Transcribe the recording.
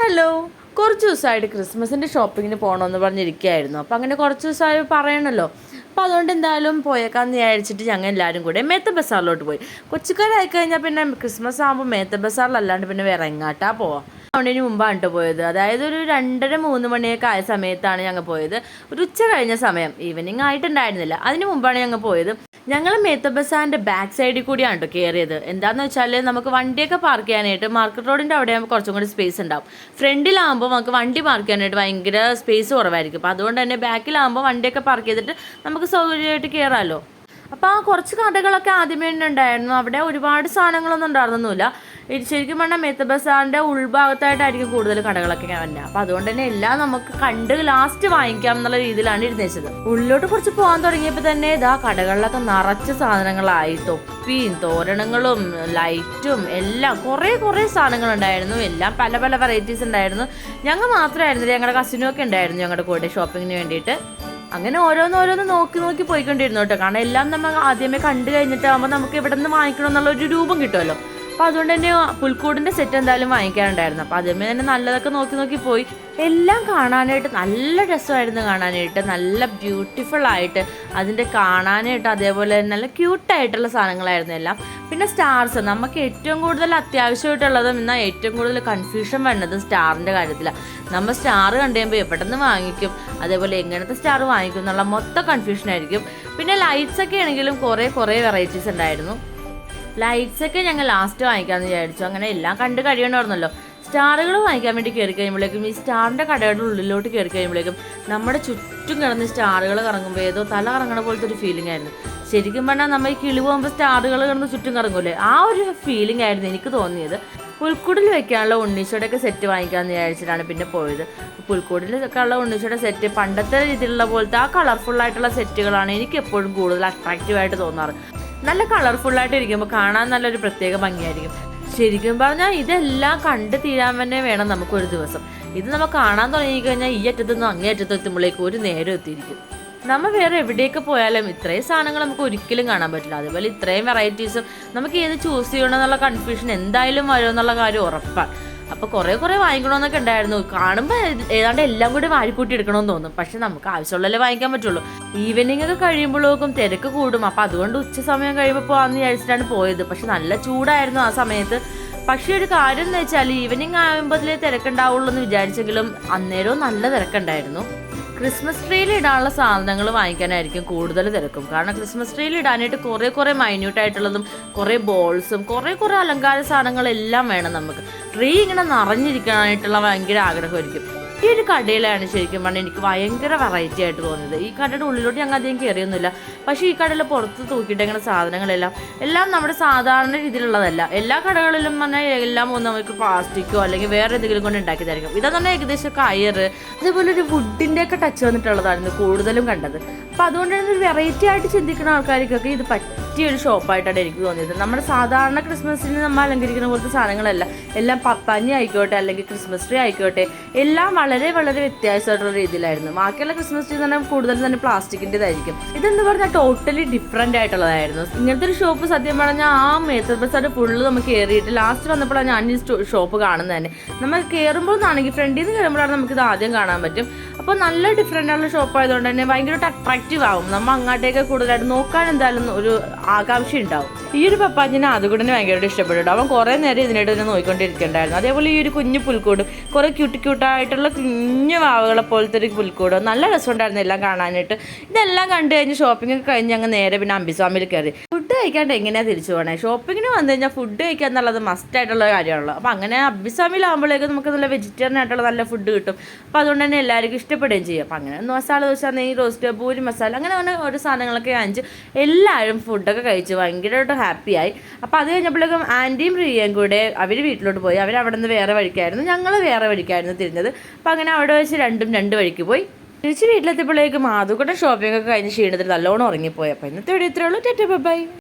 Hello, കുറച്ച് ദിവസമായിട്ട് ക്രിസ്മസിൻ്റെ ഷോപ്പിങ്ങിന് പോകണമെന്ന് പറഞ്ഞിരിക്കുകയായിരുന്നു. അപ്പോൾ അങ്ങനെ കുറച്ച് ദിവസമായി പറയണല്ലോ. അപ്പോൾ അതുകൊണ്ട് എന്തായാലും പോയേക്കാന്ന് വിചാരിച്ചിട്ട് ഞങ്ങൾ എല്ലാവരും കൂടെ മേത്ത ബസാറിലോട്ട് പോയി. കൊച്ചിക്കാരായി കഴിഞ്ഞാൽ പിന്നെ ക്രിസ്മസ് ആകുമ്പോൾ മേത്ത ബസാറിലല്ലാണ്ട് പിന്നെ വേറെ എങ്ങാട്ടാ പോവാം. അതിന് മുമ്പാണ് കേട്ടോ പോയത്. അതായത് ഒരു 2:30-3 മണിയൊക്കെ ആയ സമയത്താണ് ഞങ്ങൾ പോയത്. ഒരു ഉച്ച കഴിഞ്ഞ സമയം, ഈവനിങ് ആയിട്ടുണ്ടായിരുന്നില്ല. അതിന് മുമ്പാണ് ഞങ്ങൾ പോയത്. ഞങ്ങൾ മേത്ത ബസാറിൻ്റെ ബാക്ക് സൈഡിൽ കൂടിയാണ് കേട്ടോ കയറിയത്. എന്താണെന്ന് വെച്ചാൽ നമുക്ക് വണ്ടിയൊക്കെ പാർക്ക് ചെയ്യാനായിട്ട് മാർക്കറ്റ് റോഡിൻ്റെ അവിടെ ആകുമ്പോൾ കുറച്ചും കൂടി സ്പേസ് ഉണ്ടാവും. ഫ്രണ്ടിലാകുമ്പോൾ നമുക്ക് വണ്ടി പാർക്ക് ചെയ്യാനായിട്ട് ഭയങ്കര സ്പേസ് കുറവായിരിക്കും. അപ്പോൾ അതുകൊണ്ട് തന്നെ ബാക്കിലാകുമ്പോൾ വണ്ടിയൊക്കെ പാർക്ക് ചെയ്തിട്ട് നമുക്ക് സൗകര്യമായിട്ട് കയറാമല്ലോ. അപ്പോൾ ആ കുറച്ച് കടകളൊക്കെ ആദ്യമേ തന്നെ ഉണ്ടായിരുന്നു. അവിടെ ഒരുപാട് സാധനങ്ങളൊന്നും ഉണ്ടായിരുന്നൊന്നുമില്ല. ശരിക്കും പറഞ്ഞാൽ മേത്ത ബസാറിൻ്റെ ഉൾഭാഗത്തായിട്ടായിരിക്കും കൂടുതൽ കടകളൊക്കെ വന്നത്. അപ്പോൾ അതുകൊണ്ട് തന്നെ എല്ലാം നമുക്ക് കണ്ട് ലാസ്റ്റ് വാങ്ങിക്കാം എന്നുള്ള രീതിയിലാണ് ഇരുന്നേച്ചത്. ഉള്ളിലോട്ട് കുറച്ച് പോകാൻ തുടങ്ങിയപ്പോൾ തന്നെ ഇതാ കടകളിലൊക്കെ നിറച്ച് സാധനങ്ങളായി. തൊപ്പിയും തോരണങ്ങളും ലൈറ്റും എല്ലാം കുറേ സാധനങ്ങളുണ്ടായിരുന്നു. എല്ലാം പല പല വെറൈറ്റീസ് ഉണ്ടായിരുന്നു. ഞങ്ങൾ മാത്രമായിരുന്നില്ല, ഞങ്ങളുടെ കസിനും ഒക്കെ ഉണ്ടായിരുന്നു ഞങ്ങളുടെ കൂടെ ഷോപ്പിങ്ങിന് വേണ്ടിയിട്ട്. അങ്ങനെ ഓരോന്ന് നോക്കി പോയിക്കൊണ്ടിരുന്നു കേട്ടോ. കാരണം എല്ലാം നമ്മൾ ആദ്യമേ കണ്ടു കഴിഞ്ഞിട്ടാകുമ്പോൾ നമുക്ക് ഇവിടെ നിന്ന് വാങ്ങിക്കണം എന്നുള്ള ഒരു രൂപം കിട്ടുമല്ലോ. അപ്പോൾ അതുകൊണ്ട് തന്നെ പുൽക്കൂടിൻ്റെ സെറ്റ് എന്തായാലും വാങ്ങിക്കാനുണ്ടായിരുന്നു. അപ്പോൾ ആദ്യമേ തന്നെ നല്ലതൊക്കെ നോക്കി പോയി. എല്ലാം കാണാനായിട്ട് നല്ല രസമായിരുന്നു. കാണാനായിട്ട് നല്ല ബ്യൂട്ടിഫുൾ ആയിട്ട്, അതിൻ്റെ കാണാനായിട്ട് അതേപോലെ തന്നെ നല്ല ക്യൂട്ടായിട്ടുള്ള സാധനങ്ങളായിരുന്നു എല്ലാം. പിന്നെ സ്റ്റാർസ് നമുക്ക് ഏറ്റവും കൂടുതൽ അത്യാവശ്യമായിട്ടുള്ളതും എന്നാൽ ഏറ്റവും കൂടുതൽ കൺഫ്യൂഷൻ വരുന്നതും സ്റ്റാറിൻ്റെ കാര്യത്തിലാണ്. നമ്മൾ സ്റ്റാർ കണ്ടു കഴിയുമ്പോൾ എവിടെ നിന്ന് വാങ്ങിക്കും, അതേപോലെ എങ്ങനത്തെ സ്റ്റാർ വാങ്ങിക്കും എന്നുള്ള മൊത്തം കൺഫ്യൂഷനായിരിക്കും. പിന്നെ ലൈറ്റ്സ് ഒക്കെ ആണെങ്കിലും കുറേ വെറൈറ്റീസ് ഉണ്ടായിരുന്നു. ലൈറ്റ്സൊക്കെ ഞങ്ങൾ ലാസ്റ്റ് വാങ്ങിക്കാമെന്ന് വിചാരിച്ചു. അങ്ങനെ എല്ലാം കണ്ട് കഴിയണമായിരുന്നല്ലോ. സ്റ്റാറുകൾ വാങ്ങിക്കാൻ വേണ്ടി കയറി കഴിയുമ്പോഴേക്കും ഈ സ്റ്റാറിൻ്റെ കടയുടെ ഉള്ളിലോട്ട് കയറി കഴിയുമ്പോഴേക്കും നമ്മുടെ ചുറ്റും കിടന്ന് സ്റ്റാറുകൾ കറങ്ങുമ്പോൾ ഏതോ തല കറങ്ങണ പോലത്തെ ഒരു ഫീലിംഗ് ആയിരുന്നു. ശരിക്കും പറഞ്ഞാൽ നമ്മൾ ഈ കിളി പോകുമ്പോൾ സ്റ്റാറുകൾ കിടന്ന് ചുറ്റും കറങ്ങൂലേ, ആ ഒരു ഫീലിംഗ് ആയിരുന്നു എനിക്ക് തോന്നിയത്. പുൽക്കൂടിൽ വെക്കാനുള്ള ഉണ്ണീശോടെയൊക്കെ സെറ്റ് വാങ്ങിക്കാമെന്ന് വിചാരിച്ചിട്ടാണ് പിന്നെ പോയത്. പുൽക്കൂടിലൊക്കെ ഉള്ള ഉണ്ണീശോയുടെ സെറ്റ് പണ്ടത്തെ രീതിയിലുള്ള പോലത്തെ ആ കളർഫുള്ളായിട്ടുള്ള സെറ്റുകളാണ് എനിക്ക് എപ്പോഴും കൂടുതൽ അട്രാക്റ്റീവായിട്ട് തോന്നാറ്. നല്ല കളർഫുള്ളായിട്ട് ഇരിക്കുമ്പോൾ കാണാൻ നല്ലൊരു പ്രത്യേക ഭംഗിയായിരിക്കും. ശരിക്കും പറഞ്ഞാൽ ഇതെല്ലാം കണ്ട് തീരാൻ തന്നെ വേണം നമുക്കൊരു ദിവസം. ഇത് നമ്മൾ കാണാൻ തുടങ്ങിക്കഴിഞ്ഞാൽ ഈ അറ്റത്തുനിന്ന് അങ്ങേ അറ്റത്ത് എത്തുമ്പോഴേക്കും ഒരു നേരം എത്തിയിരിക്കും. നമ്മൾ വേറെ എവിടെയൊക്കെ പോയാലും ഇത്രയും സാധനങ്ങൾ നമുക്ക് ഒരിക്കലും കാണാൻ പറ്റില്ല. അതുപോലെ ഇത്രയും വെറൈറ്റീസും നമുക്ക് ഏത് ചൂസ് ചെയ്യണമെന്നുള്ള കൺഫ്യൂഷൻ എന്തായാലും വരുമെന്നുള്ള കാര്യം ഉറപ്പാണ്. അപ്പോൾ കുറേ വാങ്ങിക്കണമെന്നൊക്കെ ഉണ്ടായിരുന്നു. കാണുമ്പോൾ ഏതാണ്ട് എല്ലാം കൂടി വാരിക്കൂട്ടി എടുക്കണമെന്ന് തോന്നും. പക്ഷെ നമുക്ക് ആവശ്യമുള്ളതല്ലേ വാങ്ങിക്കാൻ പറ്റുള്ളൂ. ഈവനിങ് ഒക്കെ കഴിയുമ്പോഴേക്കും തിരക്ക് കൂടും. അപ്പോൾ അതുകൊണ്ട് ഉച്ച സമയം കഴിയുമ്പോൾ പോകാമെന്ന് വിചാരിച്ചിട്ടാണ് പോയത്. പക്ഷെ നല്ല ചൂടായിരുന്നു ആ സമയത്ത്. പക്ഷേ ഒരു കാര്യം എന്ന് വെച്ചാൽ ഈവനിങ് ആകുമ്പോഴേ തിരക്കുണ്ടാവുള്ളൂ എന്ന് വിചാരിച്ചെങ്കിലും അന്നേരവും നല്ല തിരക്കുണ്ടായിരുന്നു. ക്രിസ്മസ് ട്രീയിൽ ഇടാനുള്ള സാധനങ്ങൾ വാങ്ങിക്കാനായിരിക്കും കൂടുതൽ തിരക്കും. കാരണം ക്രിസ്മസ് ട്രീയിൽ ഇടാനായിട്ട് കുറേ മൈന്യൂട്ടായിട്ടുള്ളതും കുറേ ബോൾസും കുറേ അലങ്കാര സാധനങ്ങളെല്ലാം വേണം നമുക്ക്. ട്രീ ഇങ്ങനെ നിറഞ്ഞിരിക്കാനായിട്ടുള്ള ഭയങ്കര ആഗ്രഹമായിരിക്കും. ഈ ഒരു കടയിലാണ് ശരിക്കും പറഞ്ഞാൽ എനിക്ക് ഭയങ്കര വെറൈറ്റി ആയിട്ട് തോന്നിയത്. ഈ കടയുടെ ഉള്ളിലോട്ട് ഞങ്ങൾ അധികം കയറിയൊന്നുമില്ല. പക്ഷേ ഈ കടയിൽ പുറത്ത് തൂക്കിയിട്ടേക്കുന്ന സാധനങ്ങളെല്ലാം നമ്മുടെ സാധാരണ രീതിയിലുള്ളതല്ല. എല്ലാ കടകളിലും പറഞ്ഞാൽ എല്ലാം നമുക്ക് പ്ലാസ്റ്റിക്കോ അല്ലെങ്കിൽ വേറെ എന്തെങ്കിലും കൊണ്ട് ഉണ്ടാക്കിയതായിരിക്കും. ഇതെന്ന് പറഞ്ഞാൽ ഏകദേശം കയറ് അതേപോലെ ഒരു വുഡിൻ്റെ ഒക്കെ ടച്ച് വന്നിട്ടുള്ളതായിരുന്നു കൂടുതലും കണ്ടത്. അപ്പോൾ അതുകൊണ്ട് തന്നെ ഒരു വെറൈറ്റി ആയിട്ട് ചിന്തിക്കുന്ന ആൾക്കാർക്കൊക്കെ ഇത് പറ്റിയൊരു ഷോപ്പായിട്ടാണ് എനിക്ക് തോന്നിയത്. നമ്മുടെ സാധാരണ ക്രിസ്മസിന് നമ്മൾ അലങ്കരിക്കുന്ന പോലത്തെ സാധനങ്ങളല്ല. എല്ലാം പപ്പാഞ്ഞി ആയിക്കോട്ടെ അല്ലെങ്കിൽ ക്രിസ്മസ് ട്രീ ആയിക്കോട്ടെ എല്ലാം വളരെ വ്യത്യാസമായിട്ടുള്ള രീതിയിലായിരുന്നു. ബാക്കിയുള്ള ക്രിസ്മസ് ട്രീ എന്ന് പറഞ്ഞാൽ കൂടുതലും തന്നെ പ്ലാസ്റ്റിക്കിൻ്റെതായിരിക്കും. ഇതെന്ന് പറഞ്ഞാൽ ടോട്ടലി ഡിഫറെൻ്റ് ആയിട്ടുള്ളതായിരുന്നു. ഇങ്ങനത്തെ ഒരു ഷോപ്പ് സത്യം പറഞ്ഞാൽ ആ മേത്ത ബസാർ ഫുള്ള് നമുക്ക് കയറിയിട്ട് ലാസ്റ്റ് വന്നപ്പോഴാണ് ഞാൻ ഈ ഷോപ്പ് കാണുന്നത് തന്നെ. നമ്മൾ കയറുമ്പോൾ നിന്നാണെങ്കിൽ ഫ്രണ്ടിൽ നിന്ന് കയറുമ്പോഴാണ് നമുക്കിത് ആദ്യം കാണാൻ പറ്റും. അപ്പോൾ നല്ല ഡിഫറെൻ്റ് ആയിട്ടുള്ള ഷോപ്പ് ആയതുകൊണ്ട് തന്നെ ഭയങ്കരമായിട്ട് അട്രാക്റ്റീവ് ആവും. നമ്മൾ അങ്ങോട്ടേക്ക് കൂടുതലായിട്ട് നോക്കാൻ എന്തായാലും ഒരു ആകാംക്ഷ ഉണ്ടാവും. ഈ ഒരു പപ്പാജിനെ അതുകൊണ്ട് തന്നെ ഭയങ്കരമായിട്ട് ഇഷ്ടപ്പെട്ടു. അവൻ കുറേ നേരം ഇതിനായിട്ട് തന്നെ നോക്കിക്കൊണ്ടിരിക്കുന്നുണ്ടായിരുന്നു. അതേപോലെ ഈ ഒരു കുഞ്ഞു പുൽക്കൂട് കുറേ ക്യൂട്ടായിട്ടുള്ള കുഞ്ഞു വാവകളെ പോലത്തെ ഒരു പുൽക്കൂട് നല്ല രസമുണ്ടായിരുന്നു എല്ലാം കാണാനായിട്ട്. ഇതെല്ലാം കണ്ടു കഴിഞ്ഞ് ഷോപ്പിംഗ് ഒക്കെ കഴിഞ്ഞ് ഞങ്ങൾ നേരെ പിന്നെ അംബിസ്വാമിയിൽ കയറി. ഫുഡ് കഴിക്കാണ്ട് എങ്ങനെയാണ് തിരിച്ചു പോകണേ? ഷോപ്പിങ്ങിന് വന്നു കഴിഞ്ഞാൽ ഫുഡ് കഴിക്കുക എന്നുള്ളത് മസ്റ്റായിട്ടുള്ള കാര്യമാണല്ലോ. അപ്പോൾ അങ്ങനെ അംബിസ്വാമിയിലാകുമ്പോഴേക്കും നമുക്ക് നല്ല വെജിറ്റേറിയൻ ആയിട്ടുള്ള നല്ല ഫുഡ് കിട്ടും. അപ്പോൾ അതുകൊണ്ട് തന്നെ എല്ലാവർക്കും ഇഷ്ടപ്പെടുകയും ചെയ്യും. അപ്പോൾ അങ്ങനെ മസാല ദോശ, നെയ്യ് റോസ്റ്റ്, പൂരി മസാല അങ്ങനെ ഓരോ സാധനങ്ങളൊക്കെ വാങ്ങിച്ച് എല്ലാവരും ഫുഡൊക്കെ കഴിച്ച് ഭയങ്കരമായിട്ട് ഹാപ്പിയായി. അപ്പോൾ അത് കഴിഞ്ഞപ്പോഴേക്കും ആൻറ്റിയും പ്രിയയും കൂടെ അവർ വീട്ടിലോട്ട് പോയി. അവരവിടെ നിന്ന് വേറെ വഴിക്കായിരുന്നു, ഞങ്ങൾ വേറെ വഴിക്കായിരുന്നു തിരിഞ്ഞത്. അപ്പോൾ അങ്ങനെ അവിടെ വെച്ച് രണ്ടും രണ്ട് വഴിക്ക് പോയി. തിരിച്ച് വീട്ടിലെത്തിയപ്പോഴേക്കും അതുകൂടെ ഷോപ്പിംഗ് ഒക്കെ കഴിഞ്ഞ് ക്ഷീണത്തിൽ നല്ലോണം ഉറങ്ങിപ്പോയി. അപ്പോൾ ഇന്നത്തെ വീഡിയോ ഇത്രയേ ഉള്ളൂ. Tata bye.